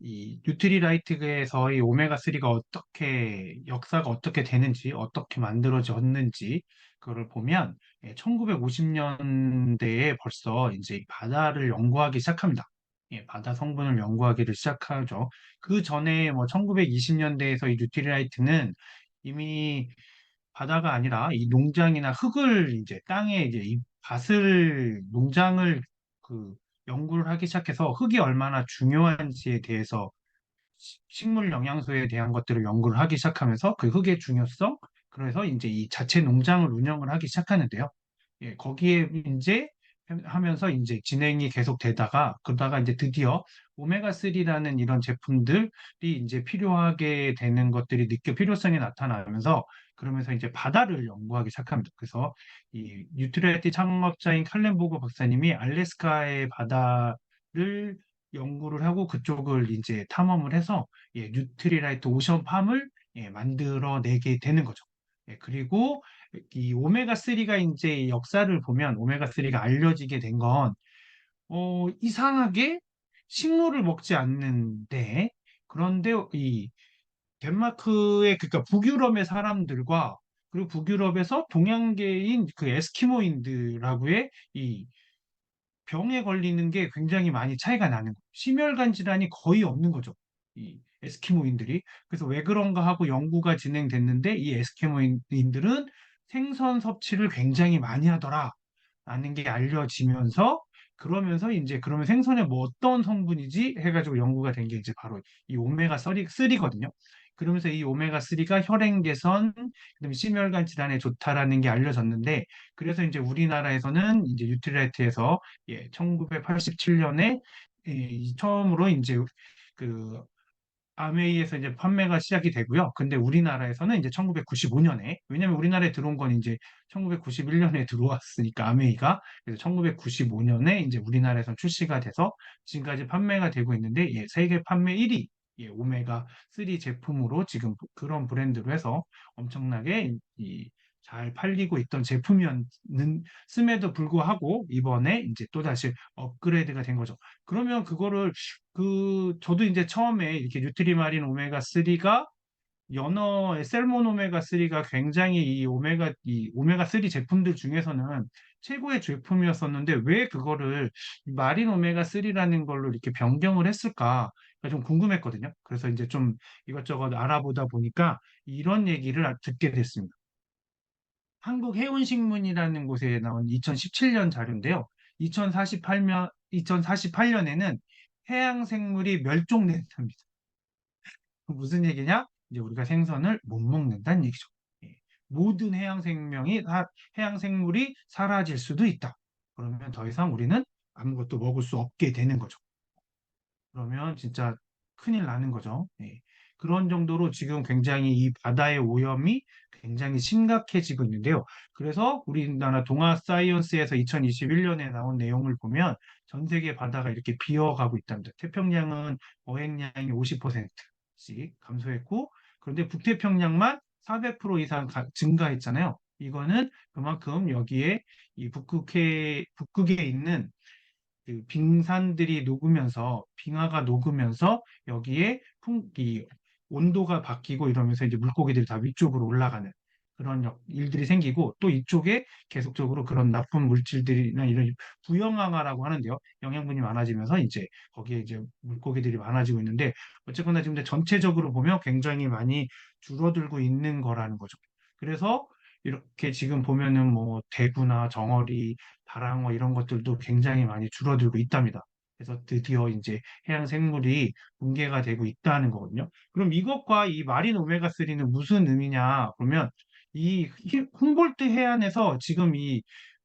이 뉴트리라이트에서 이 오메가3가 어떻게 역사가 어떻게 되는지 어떻게 만들어졌는지 그거를 보면 1950년대에 벌써 이제 이 바다를 연구하기 시작합니다. 바다 성분을 연구하기를 시작하죠. 그 전에 뭐 1920년대에서 이 뉴트리라이트는 이미 바다가 아니라 이 농장이나 흙을 이제 땅에 이제 이 밭을 농장을 그 연구를 하기 시작해서 흙이 얼마나 중요한지에 대해서 식물 영양소에 대한 것들을 연구를 하기 시작하면서 그 흙의 중요성, 그래서 이제 이 자체 농장을 운영을 하기 시작하는데요. 거기에 이제 하면서 이제 진행이 계속 되다가 그러다가 이제 드디어 오메가3라는 이런 제품들이 이제 필요하게 되는 것들이 필요성이 나타나면서 그러면서 이제 바다를 연구하기 시작합니다. 그래서 이 뉴트리아티 창업자인 칼렌보그 박사님이 알래스카의 바다를 연구를 하고 그쪽을 이제 탐험을 해서 뉴트리라이트 오션팜을 만들어내게 되는 거죠. 그리고 이 오메가3가 이제 역사를 보면 오메가3가 알려지게 된 건, 이상하게 식물을 먹지 않는데, 그런데 이 덴마크의, 그러니까 북유럽의 사람들과 그리고 북유럽에서 동양계인 그 에스키모인들하고의 이 병에 걸리는 게 굉장히 많이 차이가 나는 거예요. 심혈관 질환이 거의 없는 거죠. 이 에스키모인들이. 그래서 왜 그런가 하고 연구가 진행됐는데 이 에스키모인들은 생선 섭취를 굉장히 많이 하더라. 라는 게 알려지면서 그러면서 이제 그러면 생선에 뭐 어떤 성분이지 해가지고 연구가 된 게 이제 바로 이 오메가 3거든요. 그러면서 이 오메가 3가 혈행 개선, 그다음에 심혈관 질환에 좋다라는 게 알려졌는데 그래서 이제 우리나라에서는 이제 뉴트리라이트에서 1987년에 처음으로 이제 그 아메이에서 이제 판매가 시작이 되고요. 근데 우리나라에서는 이제 1995년에, 왜냐면 우리나라에 들어온 건 이제 1991년에 들어왔으니까 아메이가, 그래서 1995년에 이제 우리나라에서 출시가 돼서 지금까지 판매가 되고 있는데, 세계 판매 1위, 오메가 3 제품으로 지금 그런 브랜드로 해서 엄청나게 잘 팔리고 있던 제품이었는 음에도 불구하고 이번에 이제 또다시 업그레이드가 된 거죠. 그러면 그거를 저도 이제 처음에 이렇게 뉴트리마린 오메가3가 연어의 셀몬 오메가3가 굉장히 이 오메가3 제품들 중에서는 최고의 제품이었었는데 왜 그거를 마린 오메가3라는 걸로 이렇게 변경을 했을까? 좀 궁금했거든요. 그래서 이제 좀 이것저것 알아보다 보니까 이런 얘기를 듣게 됐습니다. 한국해운식문이라는 곳에 나온 2017년 자료인데요. 2048년에는 해양생물이 멸종된답니다. 무슨 얘기냐? 이제 우리가 생선을 못 먹는다는 얘기죠. 예. 모든 해양생물이 사라질 수도 있다. 그러면 더 이상 우리는 아무것도 먹을 수 없게 되는 거죠. 그러면 진짜 큰일 나는 거죠. 그런 정도로 지금 굉장히 이 바다의 오염이 굉장히 심각해지고 있는데요. 그래서 우리나라 동아사이언스에서 2021년에 나온 내용을 보면 전 세계 바다가 이렇게 비어가고 있답니다. 태평양은 어획량이 50%씩 감소했고, 그런데 북태평양만 400% 이상 증가했잖아요. 이거는 그만큼 여기에 북극에 있는 그 빙산들이 녹으면서 빙하가 녹으면서 여기에 이 온도가 바뀌고 이러면서 이제 물고기들이 다 위쪽으로 올라가는 그런 일들이 생기고 또 이쪽에 계속적으로 그런 나쁜 물질들이나 이런 부영항아라고 하는데요. 영양분이 많아지면서 이제 거기에 이제 물고기들이 많아지고 있는데 어쨌거나 지금 전체적으로 보면 굉장히 많이 줄어들고 있는 거라는 거죠. 그래서 이렇게 지금 보면은 뭐 대구나 정어리 다랑어 이런 것들도 굉장히 많이 줄어들고 있답니다. 그래서 드디어 이제 해양 생물이 붕괴가 되고 있다는 거거든요. 그럼 이것과 이 마린 오메가3는 무슨 의미냐? 그러면 이 훔볼트 해안에서 지금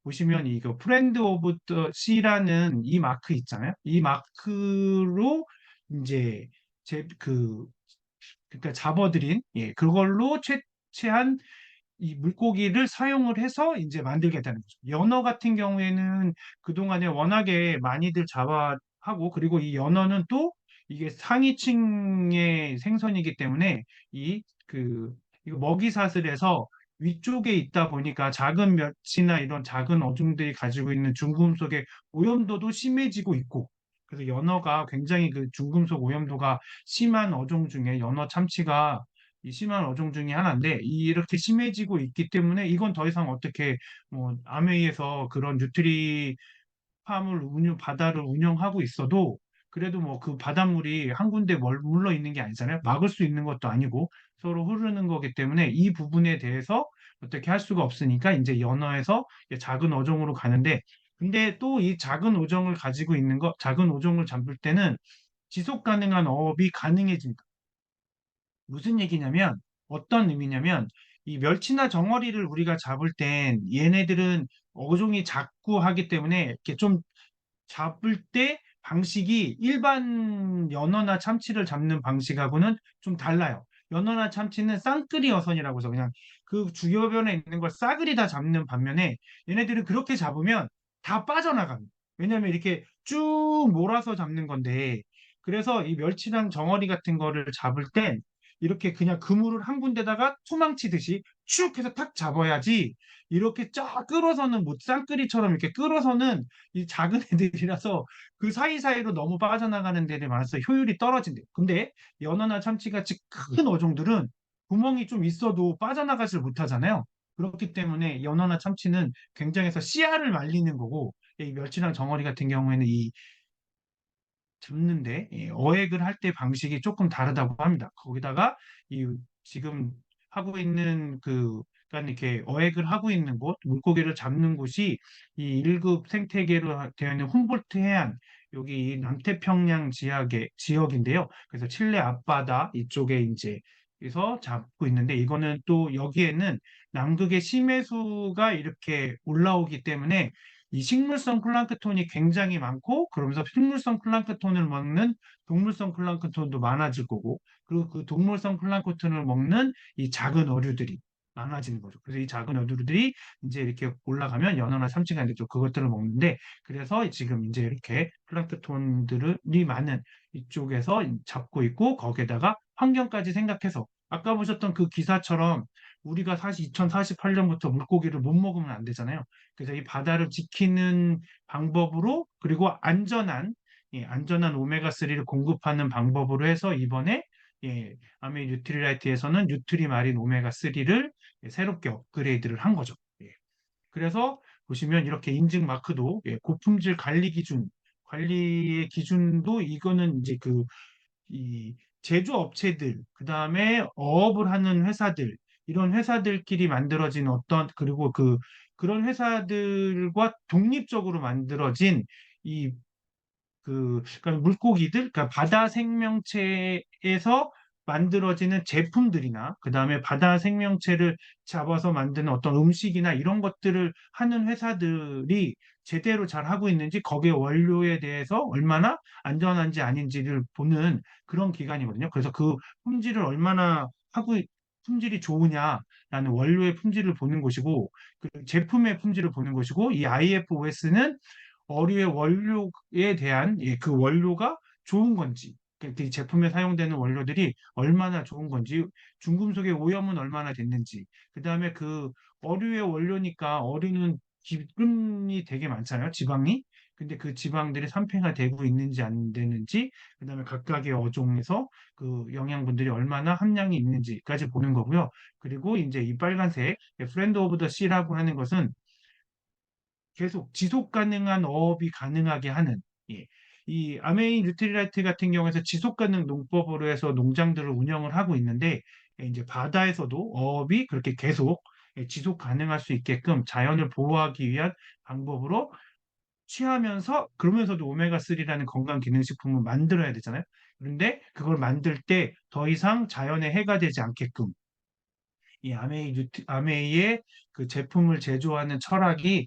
보시면 이거 프렌드 오브 더 시라는 이 마크 있잖아요. 이 마크로 이제 그러니까 잡아들인 그걸로 채취한 이 물고기를 사용을 해서 이제 만들게 되는 거죠. 연어 같은 경우에는 그동안에 워낙에 많이들 잡아하고 그리고 이 연어는 또 이게 상위층의 생선이기 때문에 이거 먹이사슬 에서 위쪽에 있다 보니까 작은 멸치나 이런 작은 어종들이 가지고 있는 중금속의 오염도도 심해지고 있고 그래서 연어가 굉장히 그 중금속 오염도가 심한 어종 중에 연어 참치가 이 심한 어종 중에 하나인데 이렇게 심해지고 있기 때문에 이건 더 이상 어떻게 뭐 아메이에서 그런 뉴트리 바다를 운영하고 있어도 그래도 뭐 그 바닷물이 한 군데 머물러 있는 게 아니잖아요. 막을 수 있는 것도 아니고 서로 흐르는 거기 때문에 이 부분에 대해서 어떻게 할 수가 없으니까 이제 연어에서 작은 어종으로 가는데 근데 또 이 작은 어종을 가지고 있는 거, 작은 어종을 잡을 때는 지속 가능한 어업이 가능해집니다. 무슨 얘기냐면 어떤 의미냐면 이 멸치나 정어리를 우리가 잡을 땐 얘네들은 어종이 작고 하기 때문에 이렇게 좀 잡을 때 방식이 일반 연어나 참치를 잡는 방식하고는 좀 달라요. 연어나 참치는 쌍끌이 어선이라고 해서 그냥 그 주변에 있는 걸 싸그리 다 잡는 반면에 얘네들은 그렇게 잡으면 다 빠져나갑니다. 왜냐하면 이렇게 쭉 몰아서 잡는 건데 그래서 이 멸치랑 정어리 같은 거를 잡을 땐 이렇게 그냥 그물을 한 군데다가 토망치듯이 쭉 해서 탁 잡아야지 이렇게 쫙 끌어서는 못 쌍끌이처럼 이렇게 끌어서는 이 작은 애들이라서 그 사이사이로 너무 빠져나가는 데를 많아서 효율이 떨어진대요. 근데 연어나 참치같이 큰 어종들은 구멍이 좀 있어도 빠져나가질 못하잖아요. 그렇기 때문에 연어나 참치는 굉장해서 씨알을 말리는 거고 이 멸치랑 정어리 같은 경우에는 이 잡는데 어획을 할 때 방식이 조금 다르다고 합니다. 거기다가 이 지금 하고 있는 그러니까 이렇게 어획을 하고 있는 곳, 물고기를 잡는 곳이 이 1급 생태계로 되어 있는 훔볼트 해안 여기 이 남태평양 지역인데요. 그래서 칠레 앞바다 이쪽에 이제 에서 잡고 있는데 이거는 또 여기에는 남극의 심해수가 이렇게 올라오기 때문에 이 식물성 플랑크톤이 굉장히 많고 그러면서 식물성 플랑크톤을 먹는 동물성 플랑크톤도 많아질 거고 그리고 그 동물성 플랑크톤을 먹는 이 작은 어류들이 많아지는 거죠. 그래서 이 작은 어류들이 이제 이렇게 올라가면 연어나 참치가 이제 좀 그것들을 먹는데 그래서 지금 이제 이렇게 플랑크톤들이 많은 이쪽에서 잡고 있고 거기에다가 환경까지 생각해서 아까 보셨던 그 기사처럼 우리가 사실 2048년부터 물고기를 못 먹으면 안 되잖아요. 그래서 이 바다를 지키는 방법으로 그리고 안전한 오메가3를 공급하는 방법으로 해서 이번에 아메 뉴트리라이트에서는 뉴트리마린 오메가3를 새롭게 업그레이드를 한 거죠. 예. 그래서 보시면 이렇게 인증 마크도 고품질 관리의 기준도 이거는 이제 이 제조업체들, 그 다음에 어업을 하는 회사들, 이런 회사들끼리 만들어진 그리고 그런 회사들과 독립적으로 만들어진 이 그러니까 물고기들, 그러니까 바다 생명체에서 만들어지는 제품들이나, 그 다음에 바다 생명체를 잡아서 만드는 어떤 음식이나 이런 것들을 하는 회사들이 제대로 잘 하고 있는지, 거기에 원료에 대해서 얼마나 안전한지 아닌지를 보는 그런 기관이거든요. 그래서 그 품질을 얼마나 하고, 품질이 좋으냐라는 원료의 품질을 보는 것이고, 그 제품의 품질을 보는 것이고, 이 IFOS는 어류의 원료에 대한 그 원료가 좋은 건지, 그 제품에 사용되는 원료들이 얼마나 좋은 건지, 중금속의 오염은 얼마나 됐는지, 그 다음에 그 어류의 원료니까 어류는 기름이 되게 많잖아요, 지방이. 근데 그 지방들이 산패가 되고 있는지 안 되는지, 그 다음에 각각의 어종에서 그 영양분들이 얼마나 함량이 있는지까지 보는 거고요. 그리고 이제 이 빨간색 프렌드 오브 더 씨라고 하는 것은 계속 지속 가능한 어업이 가능하게 하는 예. 이 아메이 뉴트리라이트 같은 경우에서 지속 가능 농법으로 해서 농장들을 운영을 하고 있는데 이제 바다에서도 어업이 그렇게 계속 지속 가능할 수 있게끔 자연을 보호하기 위한 방법으로 취하면서 그러면서도 오메가3라는 건강 기능식품을 만들어야 되잖아요. 그런데 그걸 만들 때 더 이상 자연에 해가 되지 않게끔 이 아메이의 그 제품을 제조하는 철학이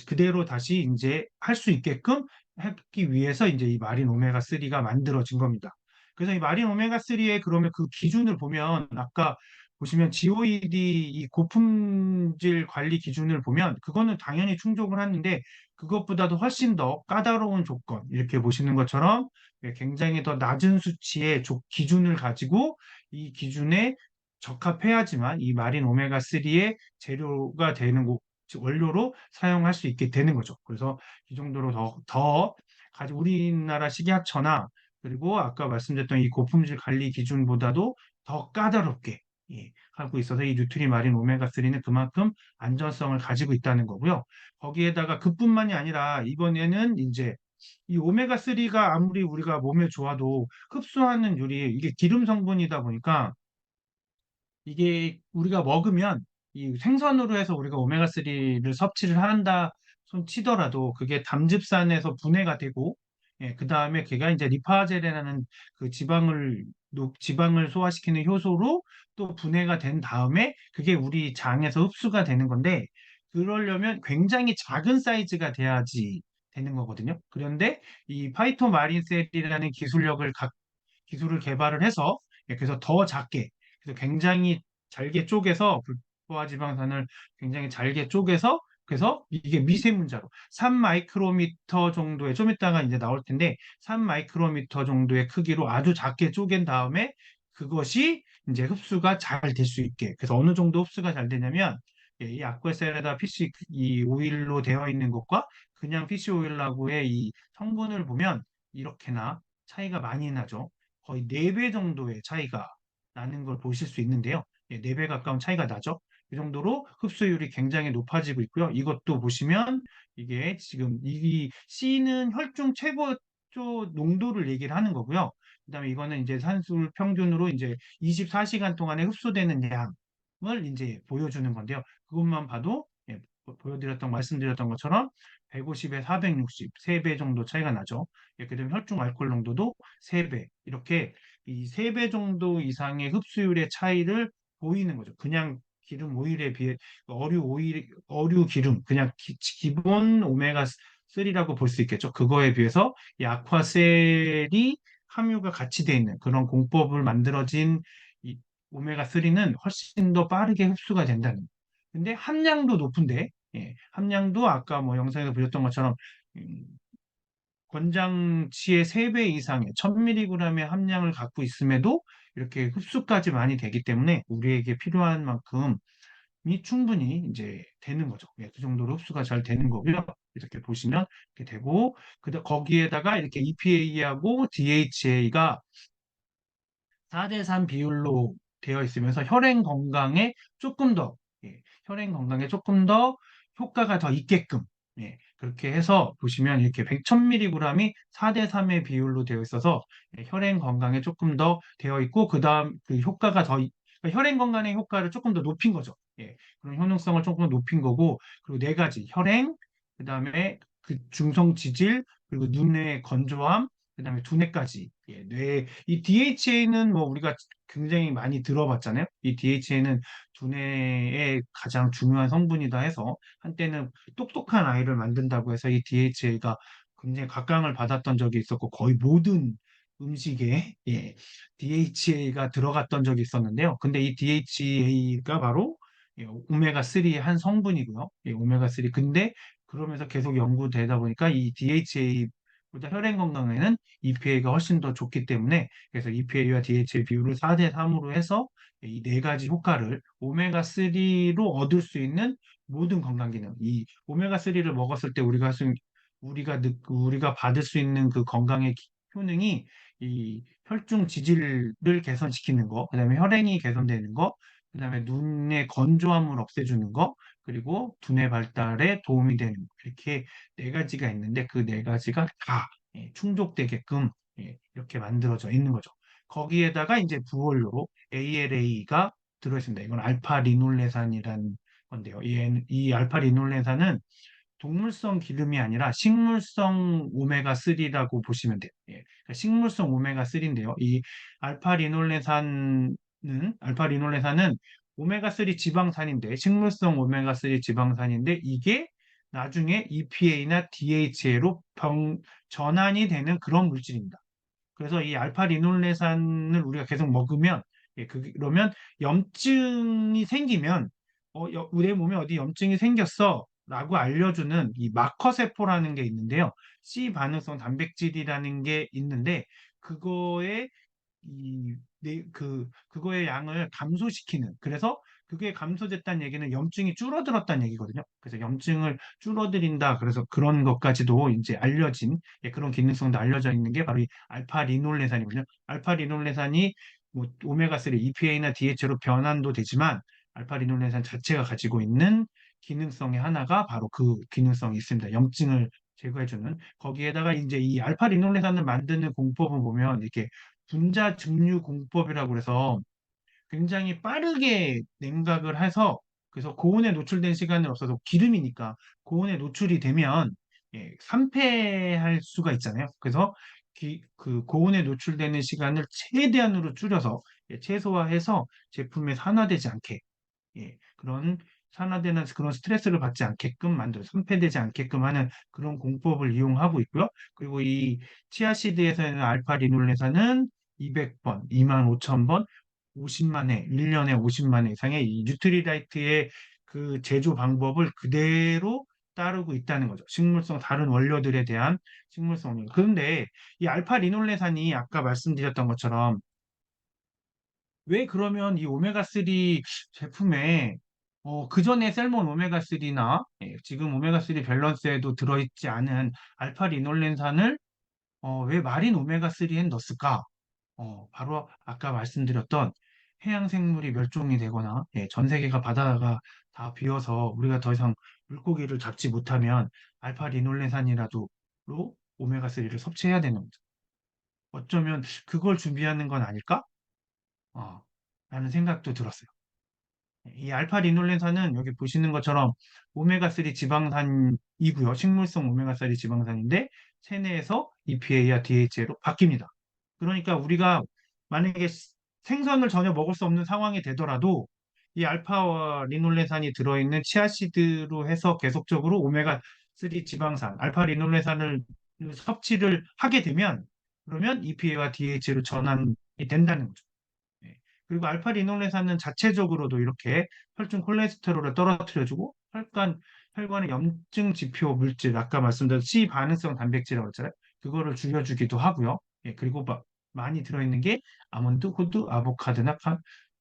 그대로 다시 이제 할 수 있게끔 하기 위해서 이제 이 마린 오메가3가 만들어진 겁니다. 그래서 이 마린 오메가3의 그러면 그 기준을 보면 아까 보시면 GOED 이 고품질 관리 기준을 보면 그거는 당연히 충족을 하는데 그것보다도 훨씬 더 까다로운 조건 이렇게 보시는 것처럼 굉장히 더 낮은 수치의 기준을 가지고 이 기준에 적합해야지만 이 마린 오메가3의 재료가 되는 원료로 사용할 수 있게 되는 거죠. 그래서 이 정도로 더 우리나라 식약처나 그리고 아까 말씀드렸던 이 고품질 관리 기준보다도 더 까다롭게 하고 있어서 이 뉴트리마린 오메가3는 그만큼 안전성을 가지고 있다는 거고요. 거기에다가 그뿐만이 아니라 이번에는 이제 이 오메가3가 아무리 우리가 몸에 좋아도 흡수하는 율이 이게 기름 성분이다 보니까 이게 우리가 먹으면 이 생선으로 해서 우리가 오메가3를 섭취를 한다 손 치더라도 그게 담즙산에서 분해가 되고 그 다음에 걔가 이제 리파제라는 그 지방을 소화시키는 효소로 또 분해가 된 다음에 그게 우리 장에서 흡수가 되는 건데 그러려면 굉장히 작은 사이즈가 돼야지 되는 거거든요. 그런데 이 파이토마린셀이라는 기술을 개발을 해서 그래서 더 작게 그래서 굉장히 잘게 쪼개서 불포화 지방산을 굉장히 잘게 쪼개서 그래서 이게 미세문자로 3 마이크로미터 정도의 좀 이따가 이제 나올 텐데 3 마이크로미터 정도의 크기로 아주 작게 쪼갠 다음에 그것이 이제 흡수가 잘 될 수 있게 그래서 어느 정도 흡수가 잘 되냐면 이 아쿠아셀에다 피쉬 이 오일로 되어 있는 것과 그냥 피쉬 오일하고의 이 성분을 보면 이렇게나 차이가 많이 나죠. 거의 4배 정도의 차이가 나는 걸 보실 수 있는데요. 4배 가까운 차이가 나죠. 이 정도로 흡수율이 굉장히 높아지고 있고요. 이것도 보시면 이게 지금 이 C는 혈중 최고조 농도를 얘기를 하는 거고요. 그다음에 이거는 이제 산술 평균으로 이제 24시간 동안에 흡수되는 양을 이제 보여주는 건데요. 그것만 봐도 말씀드렸던 것처럼 150에 460, 3배 정도 차이가 나죠. 그다음에 혈중 알코올 농도도 3배, 이렇게 이 3배 정도 이상의 흡수율의 차이를 보이는 거죠. 그냥 기름 오일에 비해 어류 기름 그냥 본 오메가3라고 볼 수 있겠죠. 그거에 비해서 이 아쿠아셀이 함유가 같이 돼 있는 그런 공법을 만들어진 이 오메가3는 훨씬 더 빠르게 흡수가 된다는 거예요. 근데 함량도 높은데 함량도 아까 뭐 영상에서 보셨던 것처럼 음, 권장치의 3배 이상의 1000mg의 함량을 갖고 있음에도 이렇게 흡수까지 많이 되기 때문에 우리에게 필요한 만큼이 충분히 이제 되는 거죠. 그 정도로 흡수가 잘 되는 거고요. 이렇게 보시면 이렇게 되고 거기에다가 이렇게 EPA하고 DHA가 4대3 비율로 되어 있으면서 혈행 건강에 조금 더 효과가 더 있게끔 그렇게 해서 보시면 이렇게 1000mg이 4대3의 비율로 되어 있어서 혈행 건강에 조금 더 되어 있고 그다음 그 효과가 그러니까 혈행 건강의 효과를 조금 더 높인 거죠. 그런 효능성을 조금 더 높인 거고 그리고 네 가지 혈행 그다음에 그 중성 지질 그리고 눈의 건조함 그다음에 두뇌까지 이 DHA는 뭐 우리가 굉장히 많이 들어봤잖아요. 이 DHA는 두뇌의 가장 중요한 성분이다 해서 한때는 똑똑한 아이를 만든다고 해서 이 DHA가 굉장히 각광을 받았던 적이 있었고 거의 모든 음식에 DHA가 들어갔던 적이 있었는데요. 근데 이 DHA가 바로 오메가3의 한 성분이고요. 오메가3. 근데 그러면서 계속 연구되다 보니까 이 DHA보다 혈행 건강에는 EPA가 훨씬 더 좋기 때문에 그래서 EPA와 DHA 비율을 4대3으로 해서 이 네 가지 효과를 오메가3로 얻을 수 있는 모든 건강 기능. 이 오메가3를 먹었을 때 우리가 받을 수 있는 그 건강의 효능이 이 혈중 지질을 개선시키는 거, 그다음에 혈행이 개선되는 거, 그다음에 눈의 건조함을 없애주는 거, 그리고 두뇌 발달에 도움이 되는 거. 이렇게 네 가지가 있는데 그 네 가지가 다 충족되게끔 이렇게 만들어져 있는 거죠. 거기에다가 이제 부원료로 ALA가 들어있습니다. 이건 알파 리놀레산이라는 건데요. 이 알파 리놀레산은 동물성 기름이 아니라 식물성 오메가3라고 보시면 돼요. 그러니까 식물성 오메가3인데요. 이 알파 리놀레산은 오메가3 지방산인데 식물성 오메가3 지방산인데 이게 나중에 EPA나 DHA로 전환이 되는 그런 물질입니다. 그래서 이 알파 리놀레산을 우리가 계속 먹으면 그러면 염증이 생기면 우리 몸에 어디 염증이 생겼어 라고 알려주는 이 마커 세포라는 게 있는데요. C 반응성 단백질이라는 게 있는데 그거의 그거의 양을 감소시키는 그래서 그게 감소됐다는 얘기는 염증이 줄어들었다는 얘기거든요. 그래서 염증을 줄어들인다. 그래서 그런 것까지도 이제 알려진, 예, 그런 기능성도 알려져 있는 게 바로 이 알파 리놀레산이거든요. 알파 리놀레산이 뭐 오메가3, EPA나 DHA로 변환도 되지만 알파 리놀레산 자체가 가지고 있는 기능성의 하나가 바로 그 기능성이 있습니다. 염증을 제거해주는. 거기에다가 이제 이 알파 리놀레산을 만드는 공법을 보면 이렇게 분자 증류 공법이라고 해서 굉장히 빠르게 냉각을 해서 그래서 고온에 노출된 시간이 없어서 기름이니까 고온에 노출이 되면 예, 산패할 수가 있잖아요. 그래서 그 고온에 노출되는 시간을 최대한으로 줄여서 예, 최소화해서 제품에 산화되지 않게 그런 산화되는 그런 스트레스를 받지 않게끔 만들어 산패되지 않게끔 하는 그런 공법을 이용하고 있고요. 그리고 이 치아시드에서는 알파 리놀레산은 200번, 2만 5천 번, 50만 회, 1년에 50만 회 이상의 이 뉴트리라이트의 그 제조 방법을 그대로 따르고 있다는 거죠. 식물성 다른 원료들에 대한 식물성. 그런데 이 알파 리놀레산이 아까 말씀드렸던 것처럼 왜 그러면 이 오메가3 제품에 그전에 셀몬 오메가3나 지금 오메가3 밸런스에도 들어있지 않은 알파 리놀렌산을 왜 마린 오메가3에 넣었을까? 바로 아까 말씀드렸던 해양 생물이 멸종이 되거나 전 세계가 바다가 다 비어서 우리가 더 이상 물고기를 잡지 못하면 알파 리놀렌산이라도 로 오메가3를 섭취해야 되는 거죠. 어쩌면 그걸 준비하는 건 아닐까? 어, 라는 생각도 들었어요. 이 알파 리놀렌산은 여기 보시는 것처럼 오메가3 지방산이고요. 식물성 오메가3 지방산인데 체내에서 EPA와 DHA로 바뀝니다. 그러니까 우리가 만약에 생선을 전혀 먹을 수 없는 상황이 되더라도 이 알파 리놀렌산이 들어있는 치아시드로 해서 계속적으로 오메가3 지방산, 알파 리놀렌산을 섭취를 하게 되면 그러면 EPA와 DHA로 전환이 된다는 거죠. 네. 그리고 알파 리놀레산은 자체적으로도 이렇게 혈중 콜레스테롤을 떨어뜨려주고 혈관의 염증 지표 물질, 아까 말씀드린 C 반응성 단백질이라고 했잖아요. 그거를 줄여주기도 하고요. 예, 그리고 많이 들어있는 게 아몬드, 호두, 아보카도나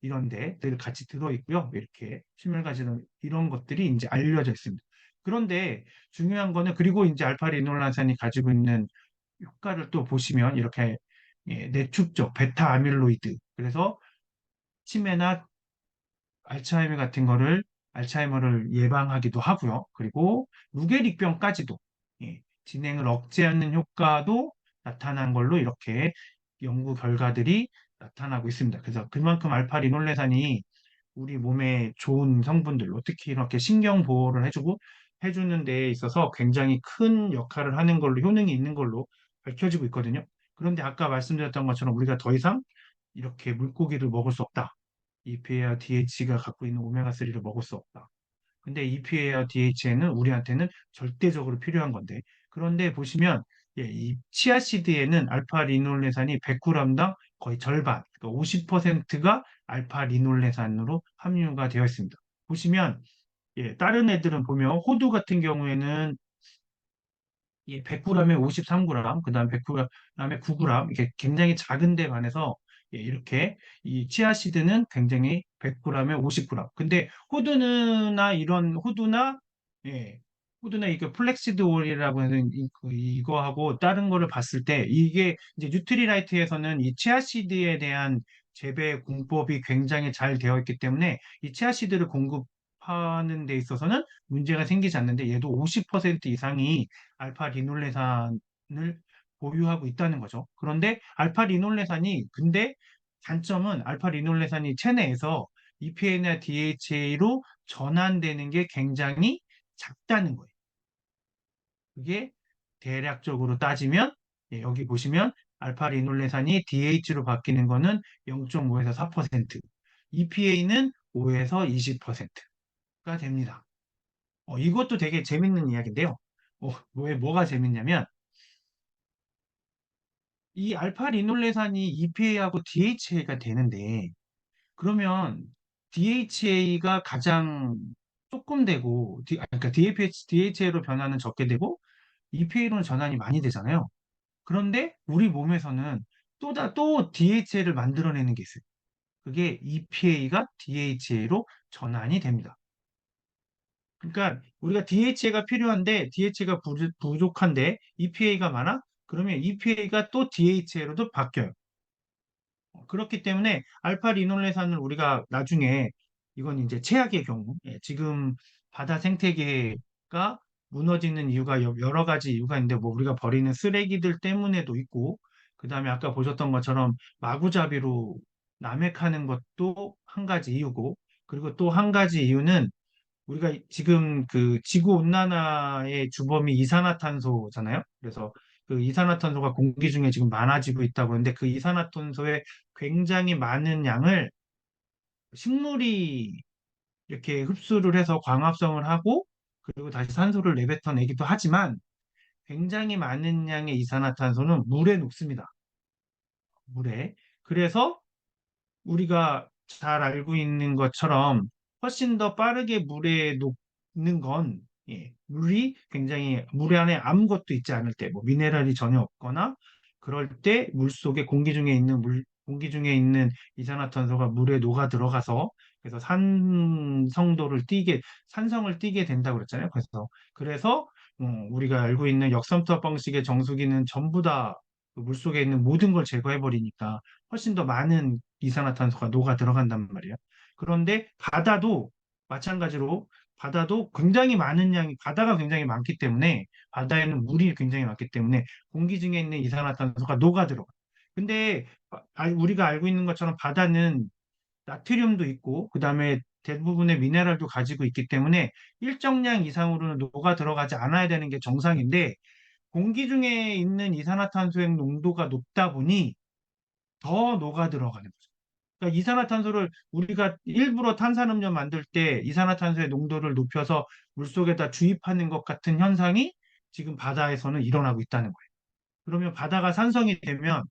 이런 데들 같이 들어있고요. 이렇게 식물가지는 이런 것들이 이제 알려져 있습니다. 그런데 중요한 거는 그리고 이제 알파 리놀레산이 가지고 있는 효과를 또 보시면 이렇게 내축적 베타 아밀로이드 그래서 치매나 알츠하이머를 예방하기도 하고요. 그리고 루게릭병까지도 진행을 억제하는 효과도 나타난 걸로 이렇게 연구 결과들이 나타나고 있습니다. 그래서 그만큼 알파 리놀레산이 우리 몸에 좋은 성분들로 특히 이렇게 신경 보호를 해주는 데 있어서 굉장히 큰 역할을 하는 걸로 효능이 있는 걸로 밝혀지고 있거든요. 그런데 아까 말씀드렸던 것처럼 우리가 더 이상 이렇게 물고기를 먹을 수 없다. EPA와 DH가 갖고 있는 오메가3를 먹을 수 없다. 근데 EPA와 DHA는 우리한테는 절대적으로 필요한 건데. 그런데 보시면 이 치아시드에는 알파 리놀레산이 100g당 거의 절반, 그러니까 50%가 알파 리놀레산으로 함유가 되어 있습니다. 보시면 다른 애들은 보면 호두 같은 경우에는 100g에 53g, 그다음 100g에 9g, 이게 굉장히 작은 데 반해서 이렇게 이 치아시드는 굉장히 100g에 50g. 근데 호두나 예, 호두나 이거 플렉시드 올이라고 하는 이거하고 다른 거를 봤을 때 이게 이제 뉴트리라이트에서는 이 치아시드에 대한 재배 공법이 굉장히 잘 되어 있기 때문에 이 치아시드를 공급하는 데 있어서는 문제가 생기지 않는데 얘도 50% 이상이 알파 리놀레산을 보유하고 있다는 거죠. 그런데 알파 리놀레산이 근데 단점은 알파 리놀레산이 체내에서 EPA나 DHA로 전환되는 게 굉장히 작다는 거예요. 그게 대략적으로 따지면 여기 보시면 알파 리놀레산이 DH로 바뀌는 거는 0.5에서 4%, EPA는 5에서 20%가 됩니다. 이것도 되게 재밌는 이야기인데요. 뭐가 재밌냐면 이 알파 리놀레산이 EPA하고 DHA가 되는데 그러면 DHA가 가장 조금 되고 그러니까 DHA로 변화는 적게 되고 EPA로는 전환이 많이 되잖아요. 그런데 우리 몸에서는 또 DHA를 만들어내는 게 있어요. 그게 EPA가 DHA로 전환이 됩니다. 그러니까 우리가 DHA가 필요한데 DHA가 부족한데 EPA가 많아? 그러면 EPA가 또 DHA로도 바뀌어요. 그렇기 때문에 알파 리놀레산을 우리가 나중에 이건 이제 최악의 경우, 지금 바다 생태계가 무너지는 이유가 여러 가지 이유가 있는데 뭐 우리가 버리는 쓰레기들 때문에도 있고 그다음에 아까 보셨던 것처럼 마구잡이로 남획하는 것도 한 가지 이유고 그리고 또 한 가지 이유는 우리가 지금 그 지구 온난화의 주범이 이산화탄소잖아요. 그래서 그 이산화탄소가 공기 중에 지금 많아지고 있다고 하는데 그 이산화탄소의 굉장히 많은 양을 식물이 이렇게 흡수를 해서 광합성을 하고 그리고 다시 산소를 내뱉어내기도 하지만 굉장히 많은 양의 이산화탄소는 물에 녹습니다. 물에. 그래서 우리가 잘 알고 있는 것처럼 훨씬 더 빠르게 물에 녹는 건 물이 굉장히 물 안에 아무것도 있지 않을 때, 뭐 미네랄이 전혀 없거나 그럴 때 물 속에 공기 중에 있는 이산화탄소가 물에 녹아 들어가서 그래서 산성을 띠게 된다고 그랬잖아요. 그래서 우리가 알고 있는 역삼투압 방식의 정수기는 전부 다 그 물 속에 있는 모든 걸 제거해 버리니까 훨씬 더 많은 이산화탄소가 녹아 들어간단 말이에요. 그런데 마찬가지로 바다도 굉장히 많은 양이 바다가 굉장히 많기 때문에 바다에는 물이 굉장히 많기 때문에 공기 중에 있는 이산화탄소가 녹아 들어가. 근데 우리가 알고 있는 것처럼 바다는 나트륨도 있고 그다음에 대부분의 미네랄도 가지고 있기 때문에 일정량 이상으로는 녹아 들어가지 않아야 되는 게 정상인데 공기 중에 있는 이산화탄소의 농도가 높다 보니 더 녹아 들어가는 거죠. 그러니까 이산화탄소를 우리가 일부러 탄산음료 만들 때 이산화탄소의 농도를 높여서 물속에다 주입하는 것 같은 현상이 지금 바다에서는 일어나고 있다는 거예요. 그러면 바다가 산성이 되면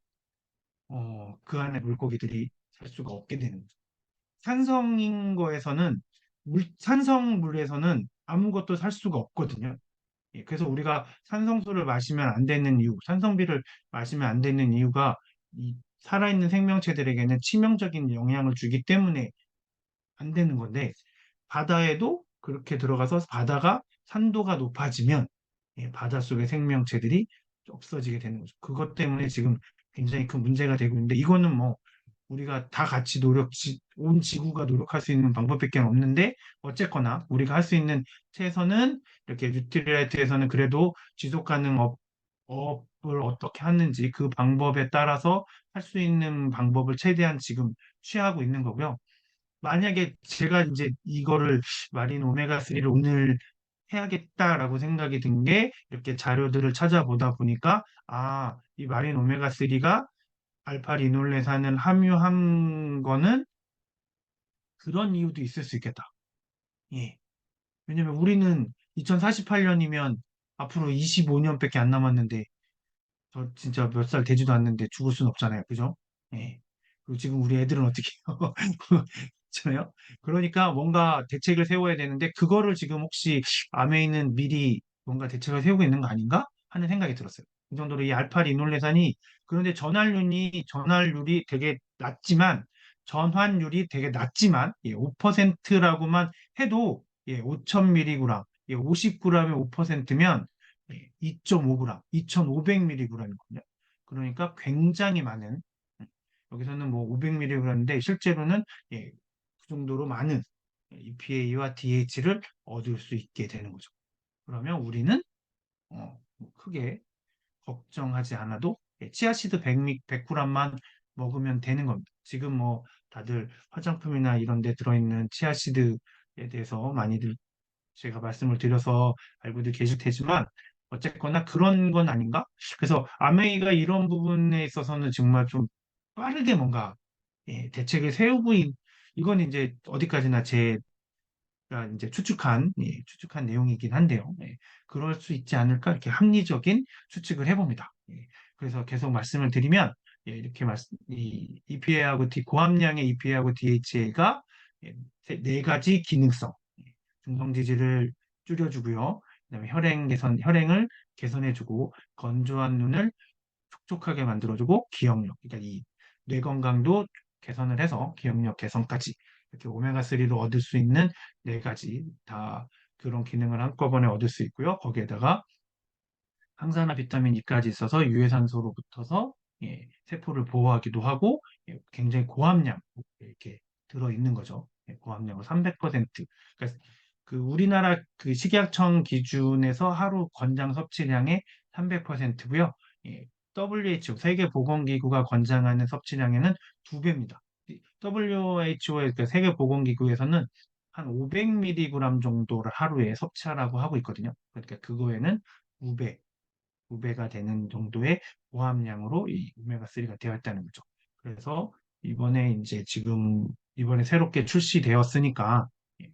그 안에 물고기들이 살 수가 없게 되는 거죠. 산성인 거에서는 산성물에서는 아무것도 살 수가 없거든요. 그래서 우리가 산성수를 마시면 안 되는 이유, 산성비를 마시면 안 되는 이유가 이 살아있는 생명체들에게는 치명적인 영향을 주기 때문에 안 되는 건데 바다에도 그렇게 들어가서 바다가 산도가 높아지면 바닷속의 생명체들이 없어지게 되는 거죠. 그것 때문에 지금 굉장히 큰 문제가 되고 있는데 이거는 뭐 우리가 다 같이 온 지구가 노력할 수 있는 방법밖에 없는데 어쨌거나 우리가 할 수 있는 최선은 이렇게 뉴트리라이트에서는 그래도 지속 가능 업을 어떻게 하는지 그 방법에 따라서 할 수 있는 방법을 최대한 지금 취하고 있는 거고요. 만약에 제가 이제 이거를 마린 오메가3를 오늘 해야겠다라고 생각이 든 게 이렇게 자료들을 찾아보다 보니까 이 마린 오메가3가 알파 리놀레산을 함유한 거는 그런 이유도 있을 수 있겠다. 예. 왜냐면 우리는 2048년이면 앞으로 25년밖에 안 남았는데 저 진짜 몇 살 되지도 않는데 죽을 순 없잖아요. 그죠? 예. 그리고 지금 우리 애들은 어떻게 해요? 그렇잖아요. 그러니까 뭔가 대책을 세워야 되는데 그거를 지금 혹시 아메이는 미리 뭔가 대책을 세우고 있는 거 아닌가 하는 생각이 들었어요. 그 정도로 이 알파 리놀레산이 그런데 전환율이 되게 낮지만 전환율이 되게 낮지만 5%라고만 해도 5,000mg, 50g에 5%면 2.5g, 2,500mg이거든요. 그러니까 굉장히 많은 여기서는 뭐 500mg인데 실제로는 그 정도로 많은 EPA와 DH를 얻을 수 있게 되는 거죠. 그러면 우리는 뭐 크게 걱정하지 않아도 치아시드 100g만 먹으면 되는 겁니다. 지금 뭐 다들 화장품이나 이런 데 들어있는 치아시드에 대해서 많이들 제가 말씀을 드려서 알고도 계실 테지만 어쨌거나 그런 건 아닌가? 그래서 아메이가 이런 부분에 있어서는 정말 좀 빠르게 뭔가 대책을 이건 이제 어디까지나 제가 이제 추측한 내용이긴 한데요. 그럴 수 있지 않을까 이렇게 합리적인 추측을 해봅니다. 그래서 계속 말씀을 드리면 이 EPA하고 고함량의 EPA하고 DHA가 네 가지 기능성 중성 지질을 줄여주고요. 그다음에 혈행을 개선해주고 건조한 눈을 촉촉하게 만들어주고 기억력, 그러니까 이 뇌 건강도 개선을 해서 기억력 개선까지 이렇게 오메가3로 얻을 수 있는 네 가지 다 그런 기능을 한꺼번에 얻을 수 있고요. 거기에다가 항산화 비타민 E까지 있어서 유해산소로 붙어서 세포를 보호하기도 하고 굉장히 고함량 이렇게 들어있는 거죠. 고함량으로 300%. 그러니까 그 우리나라 그 식약청 기준에서 하루 권장 섭취량의 300%고요. WHO 세계보건기구가 권장하는 섭취량에는 두 배입니다. WHO의 그 세계보건기구에서는 한 500mg 정도를 하루에 섭취하라고 하고 있거든요. 그러니까 그거에는 2배, 2배가 되는 정도의 고함량으로 이 오메가3가 되어 있다는 거죠. 그래서 이번에 이제 지금 이번에 새롭게 출시되었으니까 예,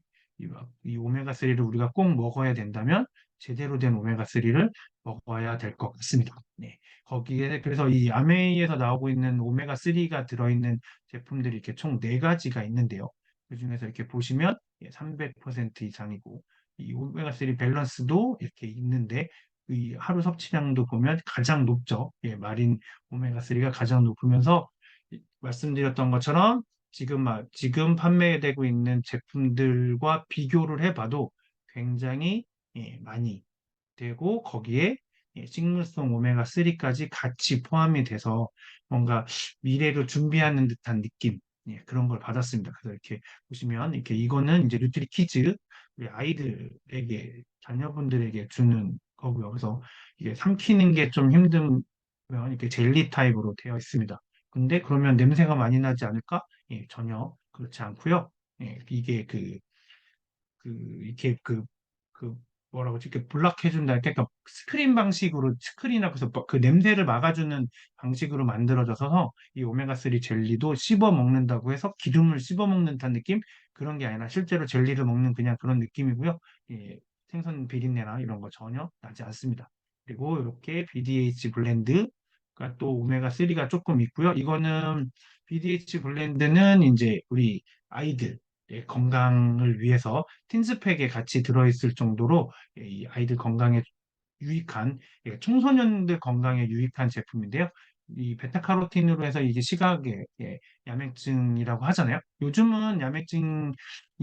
이 오메가3를 우리가 꼭 먹어야 된다면 제대로 된 오메가3를 먹어야 될 것 같습니다. 네. 거기에 그래서 이 아메이에서 나오고 있는 오메가3가 들어있는 제품들이 이렇게 총 네가지가 있는데요. 그중에서 이렇게 보시면 300% 이상이고 이 오메가3 밸런스도 이렇게 있는데 이 하루 섭취량도 보면 가장 높죠. 마린 오메가3가 가장 높으면서 말씀드렸던 것처럼 지금 판매되고 있는 제품들과 비교를 해봐도 굉장히 많이 되고 거기에 식물성 오메가3까지 같이 포함이 돼서 뭔가 미래를 준비하는 듯한 느낌 그런 걸 받았습니다. 그래서 이렇게 보시면 이렇게 이거는 이제 뉴트리키즈 우리 아이들에게 자녀분들에게 주는 거고요. 그래서 이게 삼키는 게 좀 힘들면 이렇게 젤리 타입으로 되어 있습니다. 근데 그러면 냄새가 많이 나지 않을까? 전혀 그렇지 않고요. 이게 이렇게 그 뭐라고 하지? 이렇게 블락해준다. 그러니까 스크린 방식으로 스크린하고 서 그 냄새를 막아주는 방식으로 만들어져서 이 오메가3 젤리도 씹어 먹는다고 해서 기름을 씹어 먹는 듯한 느낌? 그런 게 아니라 실제로 젤리를 먹는 그냥 그런 느낌이고요. 생선 비린내나 이런 거 전혀 나지 않습니다. 그리고 이렇게 BDH 블렌드가 또 오메가3가 조금 있고요. 이거는 BDH 블렌드는 이제 우리 아이들 건강을 위해서 틴스팩에 같이 들어있을 정도로 이 아이들 건강에 유익한 청소년들 건강에 유익한 제품인데요. 이 베타카로틴으로 해서 이게 시각의 야맹증이라고 하잖아요. 요즘은 야맹증이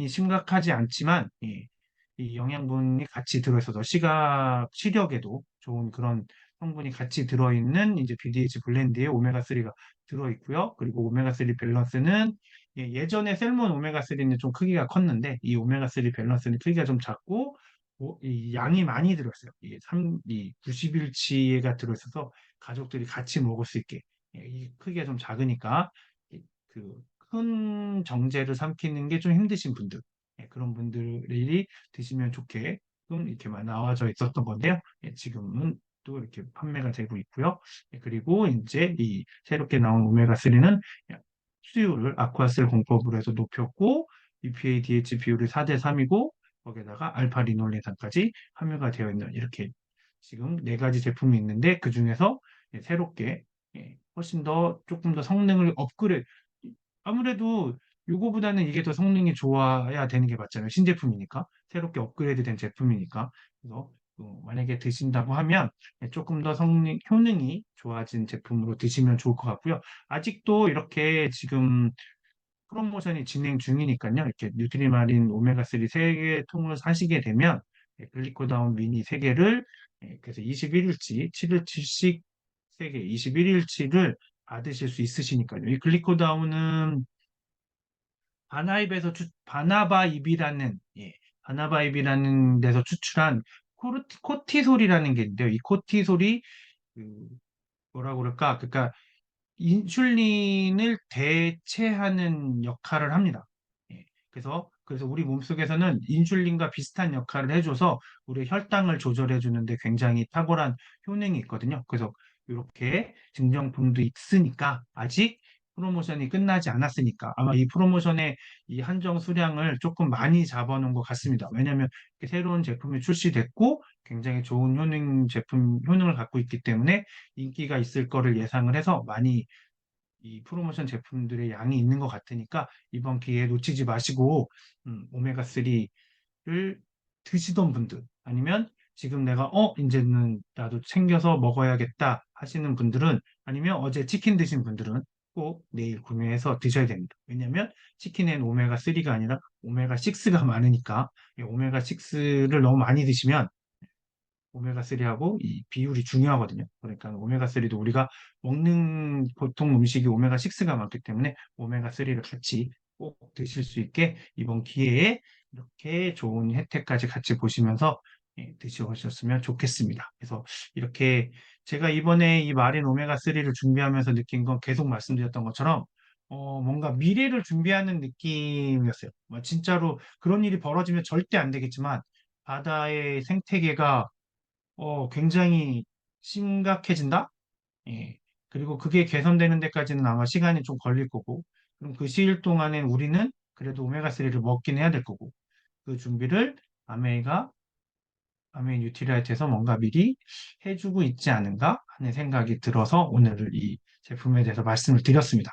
심각하지 않지만 이 영양분이 같이 들어있어서 시각 시력에도 좋은 그런 성분이 같이 들어있는 이제 BDH 블렌드에 오메가3가 들어있고요. 그리고 오메가3 밸런스는 예전에 셀몬 오메가3는 좀 크기가 컸는데 이 오메가3 밸런스는 크기가 좀 작고 이 양이 많이 들어있어요. 이 90일치가 들어있어서 가족들이 같이 먹을 수 있게 이 크기가 좀 작으니까 그 큰 정제를 삼키는 게 좀 힘드신 분들 그런 분들이 드시면 좋게 좀 이렇게만 나와져 있었던 건데요. 지금은 또 이렇게 판매가 되고 있고요. 그리고 이제 이 새롭게 나온 오메가3는 수율을 아쿠아셀 공법으로 해서 높였고 EPA, DH 비율이 4대 3이고 거기에다가 알파 리놀레산까지 함유가 되어 있는 이렇게 지금 네 가지 제품이 있는데 그 중에서 새롭게 훨씬 더 조금 더 성능을 업그레이드 아무래도 요거보다는 이게 더 성능이 좋아야 되는 게 맞잖아요. 신제품이니까 새롭게 업그레이드 된 제품이니까 그래서 만약에 드신다고 하면 조금 더 성능 효능이 좋아진 제품으로 드시면 좋을 것 같고요. 아직도 이렇게 지금 프로모션이 진행 중이니까요. 이렇게 뉴트리마린 오메가3 3개 통을 사시게 되면 글리코다운 미니 3개를 그래서 21일치, 7일치씩 3개, 21일치를 받으실 수 있으시니까요. 이 글리코다운은 바나바입이라는 바나바입이라는 데서 추출한 코티솔이라는 게 있는데요. 이 코티솔이 그 뭐라고 그럴까? 그러니까 인슐린을 대체하는 역할을 합니다. 그래서 우리 몸속에서는 인슐린과 비슷한 역할을 해줘서 우리 혈당을 조절해 주는데 굉장히 탁월한 효능이 있거든요. 그래서 이렇게 증정품도 있으니까 아직 프로모션이 끝나지 않았으니까 아마 이 프로모션의 이 한정 수량을 조금 많이 잡아놓은 것 같습니다. 왜냐하면 새로운 제품이 출시됐고 굉장히 좋은 효능을 갖고 있기 때문에 인기가 있을 거를 예상을 해서 많이 이 프로모션 제품들의 양이 있는 것 같으니까 이번 기회에 놓치지 마시고 오메가3를 드시던 분들 아니면 지금 내가 이제는 나도 챙겨서 먹어야겠다 하시는 분들은 아니면 어제 치킨 드신 분들은 꼭 내일 구매해서 드셔야 됩니다. 왜냐면 치킨엔 오메가3가 아니라 오메가6가 많으니까 이 오메가6를 너무 많이 드시면 오메가3하고 이 비율이 중요하거든요. 그러니까 오메가3도 우리가 먹는 보통 음식이 오메가6가 많기 때문에 오메가3를 같이 꼭 드실 수 있게 이번 기회에 이렇게 좋은 혜택까지 같이 보시면서 드셔보셨으면 좋겠습니다. 그래서 이렇게 제가 이번에 이 마린 오메가3를 준비하면서 느낀 건 계속 말씀드렸던 것처럼 뭔가 미래를 준비하는 느낌이었어요. 진짜로 그런 일이 벌어지면 절대 안 되겠지만 바다의 생태계가 굉장히 심각해진다? 예. 그리고 그게 개선되는 데까지는 아마 시간이 좀 걸릴 거고, 그럼 그 시일 동안에 우리는 그래도 오메가3를 먹긴 해야 될 거고, 그 준비를 아메이가, 아메이 뉴트리라이트에서 뭔가 미리 해주고 있지 않은가 하는 생각이 들어서 오늘 이 제품에 대해서 말씀을 드렸습니다.